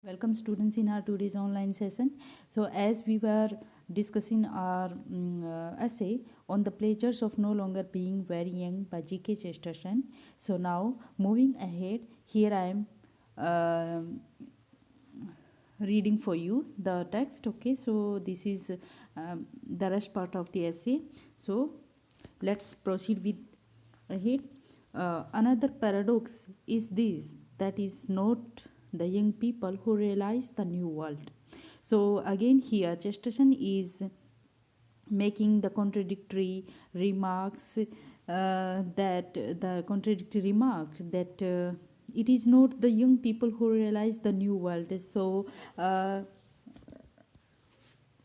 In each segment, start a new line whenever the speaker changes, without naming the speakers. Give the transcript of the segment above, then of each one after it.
Welcome students in our today's online session. So as we were discussing our essay on the pleasures of no longer being very young by G.K. Chesterton. So now moving ahead, here I am reading for you the text. Okay, so this is the rest part of the essay. So let's proceed with ahead. Another paradox is this, that is not the young people who realize the new world. So again here Chesterton is making the contradictory remarks that the contradictory remark that it is not the young people who realize the new world. So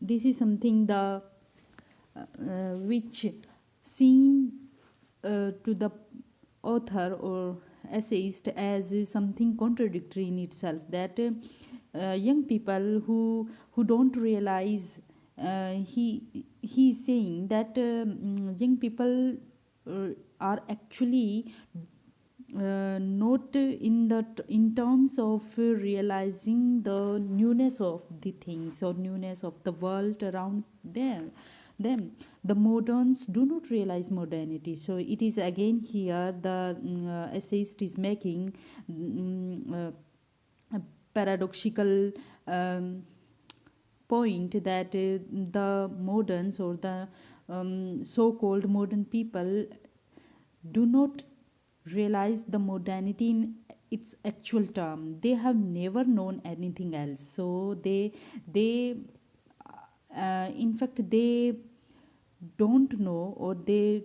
this is something the which seems to the author or essayist as something contradictory in itself, that young people who don't realize, he is saying that young people are actually not in terms of realizing the newness of the things or newness of the world around them. The moderns do not realize modernity. So it is again here the essayist is making a paradoxical point that the moderns or the so-called modern people do not realize the modernity in its actual term. They have never known anything else. So they in fact they don't know, or they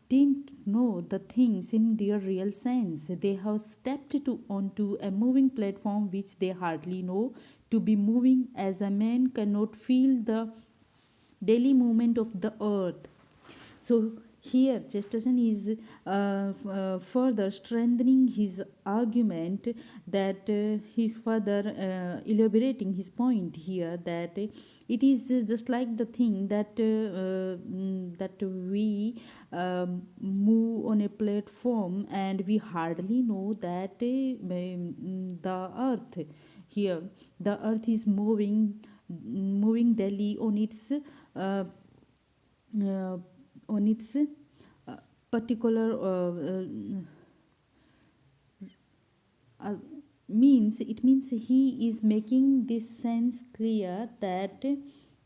didn't know the things in their real sense. They have stepped onto a moving platform which they hardly know to be moving, as a man cannot feel the daily movement of the earth. So here Chesterton is further strengthening his argument, that he further elaborating his point here, that it is just like the thing that that we move on a platform and we hardly know that the earth here, the earth is moving daily uh, on its particular uh, means. It means he is making this sense clear that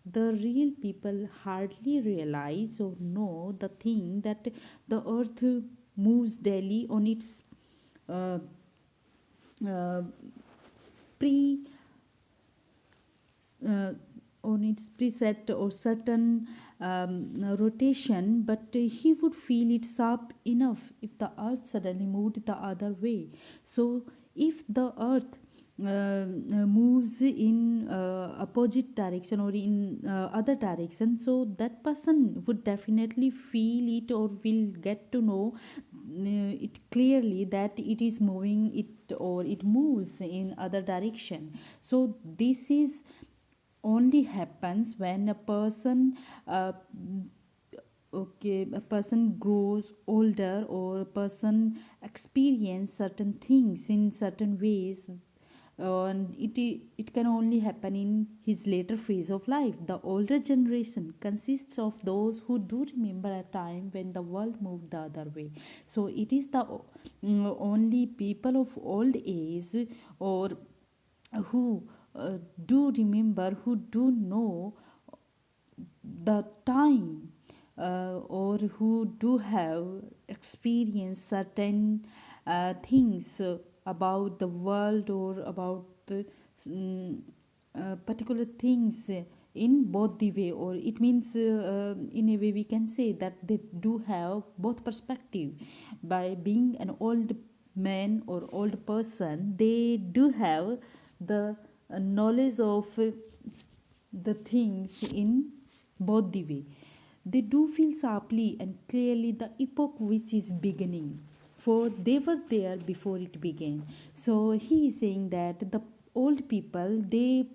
the real people hardly realize or know the thing that the earth moves daily on its uh, uh, pre uh, on its preset or certain rotation, but he would feel it sharp enough if the earth suddenly moved the other way. So if the earth moves in opposite direction or in other direction, so that person would definitely feel it or will get to know it clearly that it is moving it, or it moves in other direction. So this is only happens when a person a person grows older, or a person experience certain things in certain ways, and it can only happen in his later phase of life. The older generation consists of those who do remember a time when the world moved the other way. So it is the only people of old age, or who do remember, who do know the time, or who do have experienced certain things about the world, or about the particular things in both the way, or it means in a way we can say that they do have both perspective. By being an old man or old person, they do have the knowledge of the things in both the way. They do feel sharply and clearly the epoch which is beginning, for they were there before it began. So he is saying that the old people, they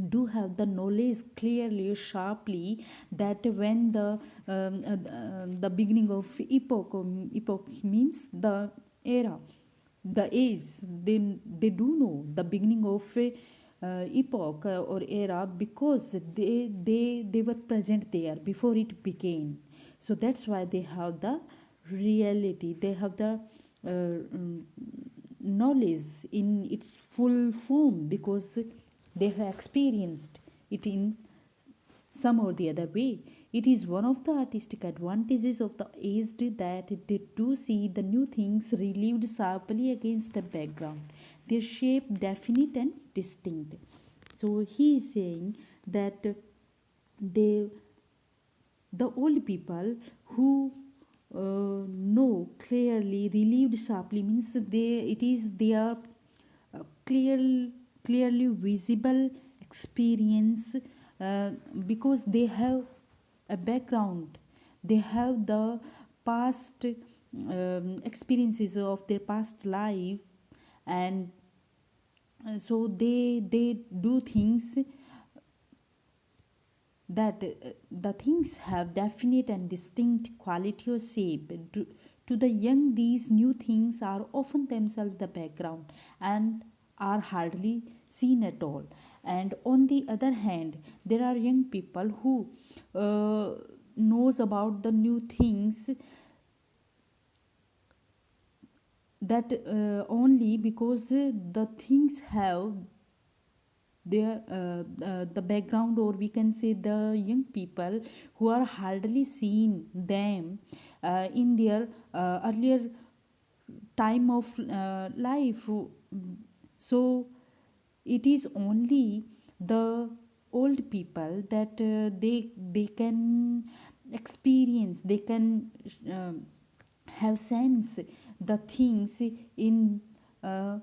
do have the knowledge clearly, sharply, that when the beginning of epoch, or epoch means the era, the age, they do know the beginning of epoch or era because they were present there before it began. So that's why they have the reality, they have the knowledge in its full form because they have experienced it in some or the other way. It is one of the artistic advantages of the aged that they do see the new things relieved sharply against the background, their shape definite and distinct. So he is saying that they, the old people who know clearly, relieved sharply means it is their clear, clearly visible experience, because they have a background, they have the past experiences of their past life, and so they do things that the things have definite and distinct quality or shape. To the young, these new things are often themselves the background and are hardly seen at all. And on the other hand, there are young people who knows about the new things that only because the things have their the background, or we can say the young people who are hardly seen them in their earlier time of life. So it is only the old people that they can experience, they can uh, have sense the things in uh,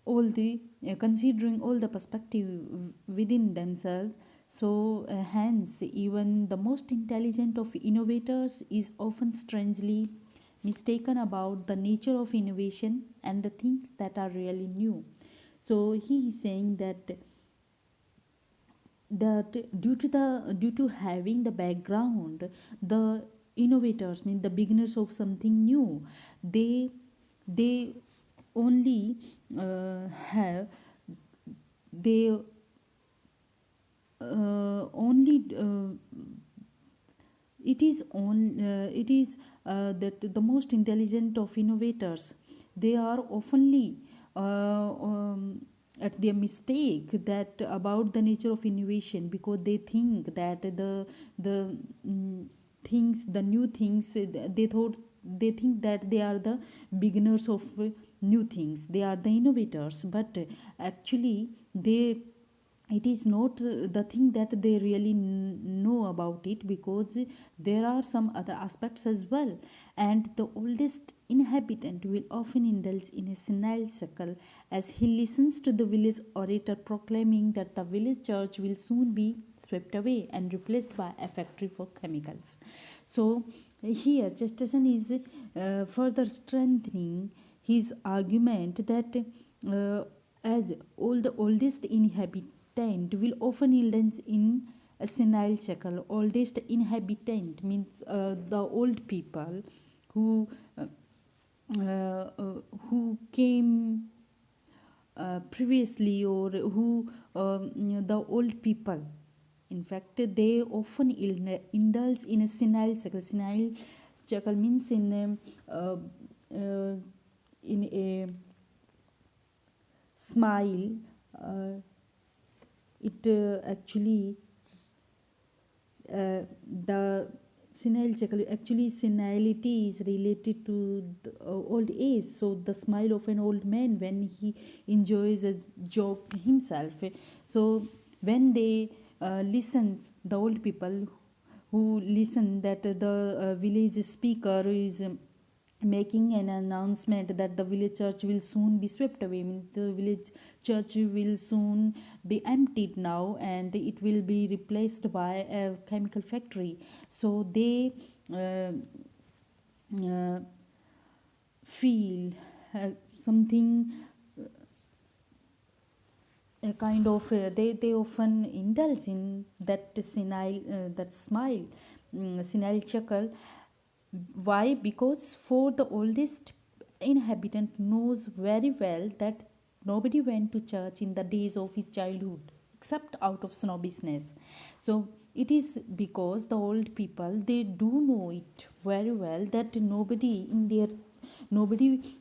all the considering all the perspective within themselves. So hence even the most intelligent of innovators is often strangely mistaken about the nature of innovation and the things that are really new. So he is saying that due to having the background, the innovators mean the beginners of something new, they only have they only it is that the most intelligent of innovators, they are oftenly at their mistake that about the nature of innovation, because they think that the things, the new things, they thought, they think that they are the beginners of new things, they are the innovators, but actually they, it is not the thing that they really know about it, because there are some other aspects as well. And the oldest inhabitant will often indulge in a senile chuckle as he listens to the village orator proclaiming that the village church will soon be swept away and replaced by a factory for chemicals. So here Chesterton is further strengthening his argument that as all the oldest inhabitant will often indulge in a senile chuckle. Oldest inhabitant means the old people who uh, who came previously, or who the old people, in fact they often indulge in a senile chuckle. Senile chuckle means in a smile. uh, it actually the senile chuckle, actually senility is related to the, old age. So the smile of an old man when he enjoys a joke himself. So when they listen, the old people who listen that the village speaker is making an announcement that the village church will soon be swept away, means the village church will soon be emptied now and it will be replaced by a chemical factory. So they uh, uh, feel something, a kind of they often indulge in that senile that smile, senile chuckle. Why? Because for the oldest inhabitant knows very well that Nobody went to church in the days of his childhood except out of snobbishness. So it is because the old people, they do know it very well that nobody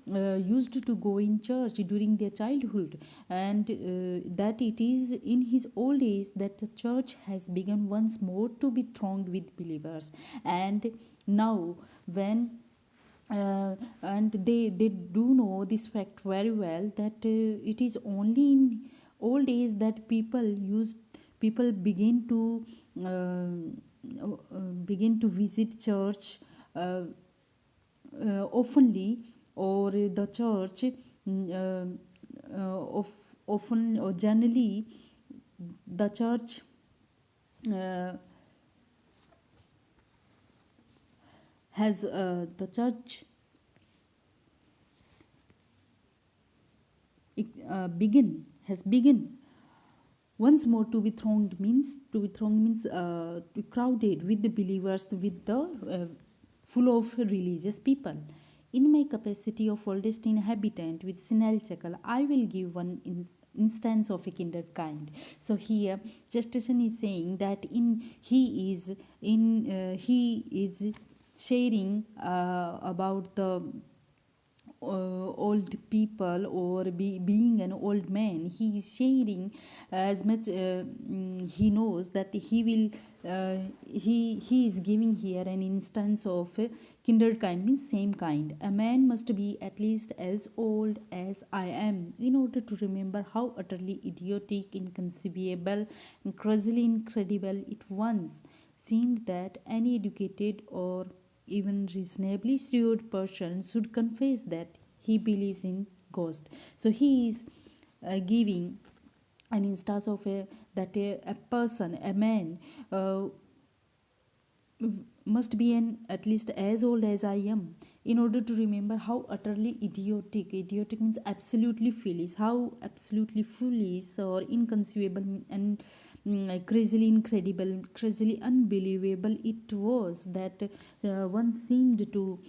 used to go in church during their childhood, and that it is in his old age that the church has begun once more to be thronged with believers. And now when and they do know this fact very well that it is only in old age that people begin to visit church uh, oftenly, or the church of often or generally the church uh, has the church begin has begun once more to be thronged means to crowded with the believers, with the full of religious people. In my capacity of oldest inhabitant with Sinal Chakal, I will give one instance of a kindred kind. So here Chesterton is saying that he is sharing about the old people, or being an old man. He is sharing as much he knows that he is giving here an instance of kindred kind, means same kind. A man must be at least as old as I am in order to remember how utterly idiotic, inconceivable, and crazily incredible it once seemed that any educated or even reasonably shrewd person should confess that he believes in ghost. So he is giving an instance of a person, a man, must be an at least as old as I am in order to remember how utterly idiotic means absolutely foolish, how absolutely foolish or inconceivable and crazily incredible, crazily unbelievable it was that one seemed to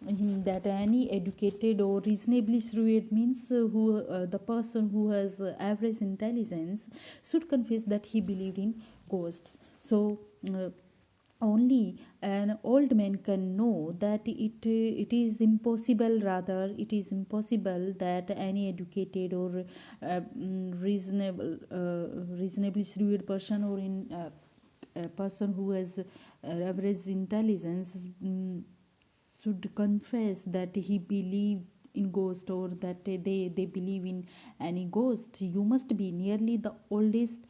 him that any educated or reasonably shrewd means who the person who has average intelligence should confess that he believed in ghosts. So only an old man can know that it is impossible, rather it is impossible that any educated or reasonably shrewd person, or in a person who has average intelligence, should confess that he believed in ghost, or that they believe in any ghost. You must be nearly the oldest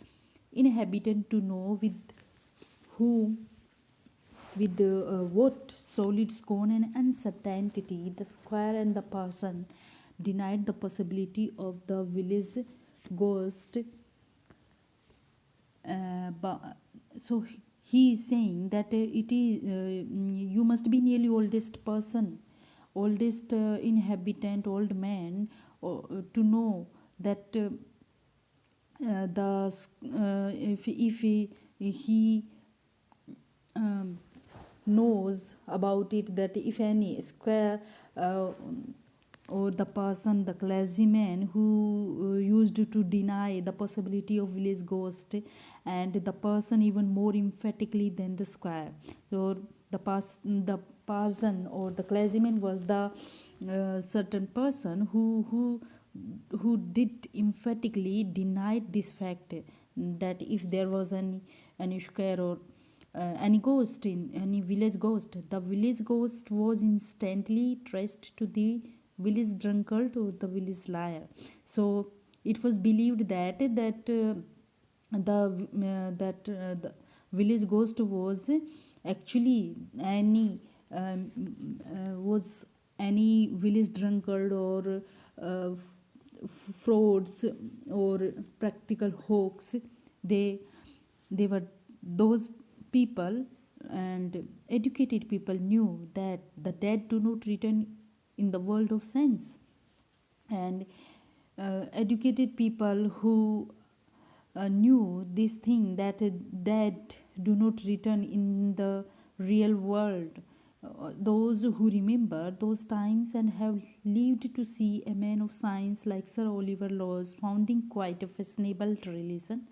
inhabitant to know whom with what solid scorn and uncertainty the squire and the parson denied the possibility of the village ghost. So he is saying that it is you must be nearly oldest person, oldest inhabitant, old man, to know that if he knows about it, that if any square or the person, the clergyman who used to deny the possibility of village ghost, and the person even more emphatically than the squire, or the parson or the clergyman was the certain person who did emphatically denied this fact, that if there was any square or any ghost, in any village ghost, the village ghost was instantly traced to the village drunkard or the village liar. So it was believed the village ghost was actually was any village drunkard, or frauds, or practical hoax. They were those people, and educated people knew that the dead do not return in the world of sense, and educated people who knew this thing, that dead do not return in the real world, those who remember those times and have lived to see a man of science like Sir Oliver Lawes founding quite a fashionable religion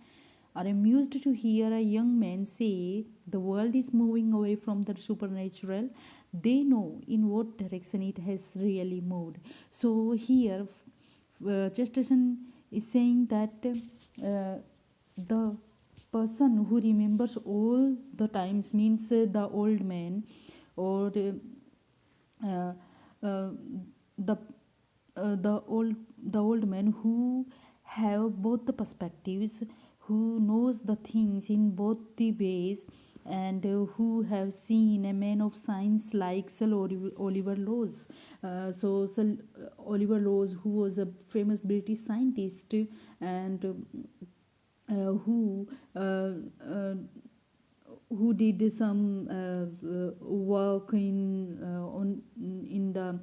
are amused to hear a young man say the world is moving away from the supernatural. They know in what direction it has really moved. So here, Chesterton is saying that the person who remembers all the times means the old man, or uh, uh, the the old man who have both the perspectives, who knows the things in both the ways, and who have seen a man of science like Sir Oliver Lawes. Sir Oliver Lawes, who was a famous British scientist, and who did some work on in the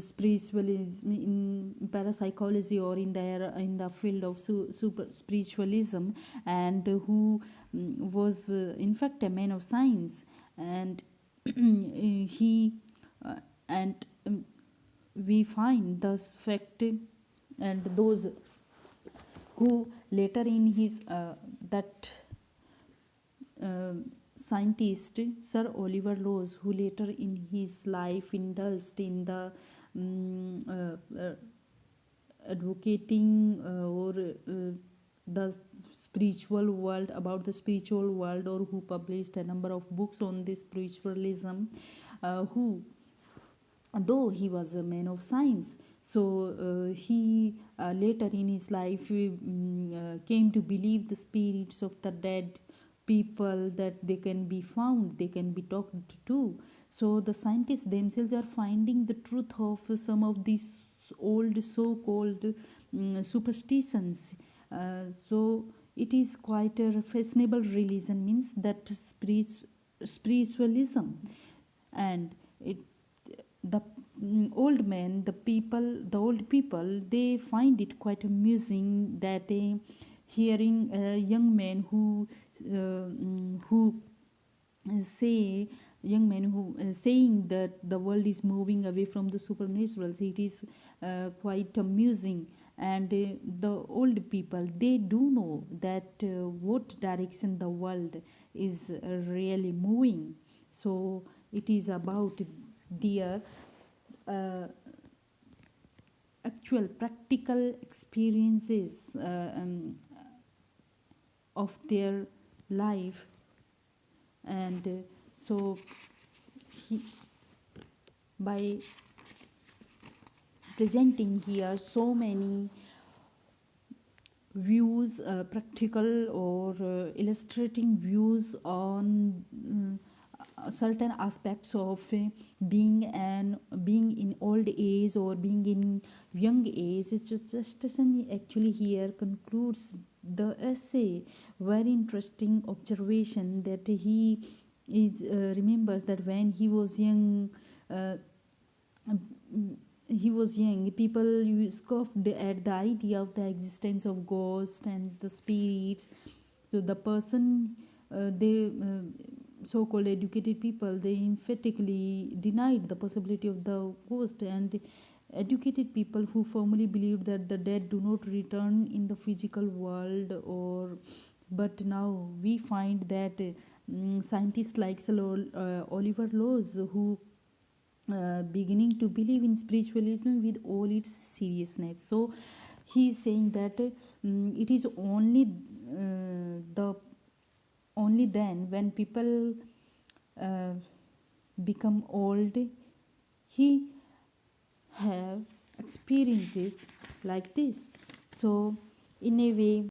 spiritualism, in parapsychology, or in the field of super spiritualism, and who was in fact a man of science. And he and we find the fact, and those who later in his that uh, scientist Sir Oliver Lawes, who later in his life indulged in the advocating or the spiritual world, about the spiritual world, or who published a number of books on this spiritualism, who, though he was a man of science, so he later in his life came to believe the spirits of the dead people, that they can be found, they can be talked to. So the scientists themselves are finding the truth of some of these old so-called superstitions. So it is quite a fashionable religion, means that spiritualism. And it, the old men, the old people, they find it quite amusing that hearing a young man who say young men who saying that the world is moving away from the supernatural. So it is quite amusing. And the old people, they do know that what direction the world is really moving. So it is about their actual practical experiences of their life. And so he, by presenting here so many views, practical or illustrating views on certain aspects of being in old age or being in young age, Chesterton actually here concludes the essay. Very interesting observation that he is remembers that when he was young, people scoffed at the idea of the existence of ghosts and the spirits. So the person, they so-called educated people, they emphatically denied the possibility of the ghost. And educated people who firmly believed that the dead do not return in the physical world. Or but now we find that scientists like Oliver Lawes, who beginning to believe in spiritualism with all its seriousness. So he is saying that it is only then when people uh, become old, he have experiences like this. So in a way,